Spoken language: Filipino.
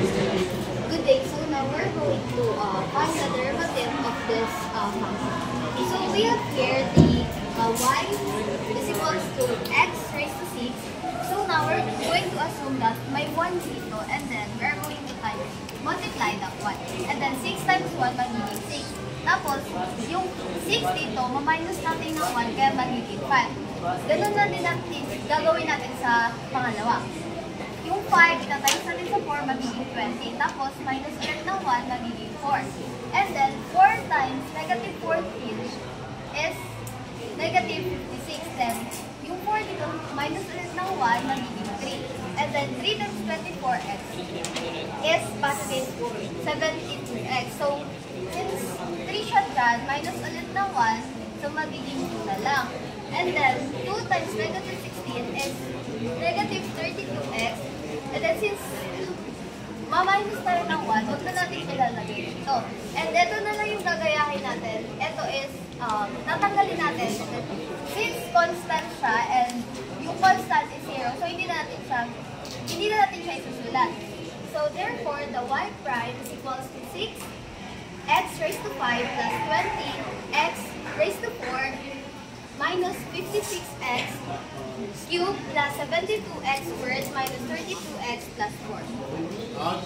Good day. So now we're going to find the derivative of this function. So we have here the y is equals to x raised to 6. So now we're going to assume that may 1 dito and then we're going to multiply that 1. And then 6 times 1 magiging 6. Tapos, yung 6 dito, ma-minus natin ng 1 kaya magiging 5. Ganun na din natin, gagawin natin sa pangalawa. Yung 5, itatimes natin sa 4, magiging 20. Tapos, minus ulit ng 1, magiging 4. And then, 4 times negative 14 is negative 56. Then, yung 4 dito, minus ulit ng 1, magiging 3. And then, 3 times 24x is positive 72x. So, since 3 siya dyan, minus ulit ng 1, so magiging 2 na lang. And then, 2 times negative 16 is negative 32x. And then, since ma-minus tayo ng 1, huwag na natin ilalagay dito. And ito na lang yung gagayahin natin. Ito is, natanggalin natin. Since constant siya, and yung constant is 0, so hindi na natin siya isusulat. So, therefore, the y prime is equals to 6 x raised to 5 plus 20 x raised to 4 minus 56x cubed plus 72x squared minus 32x plus 4.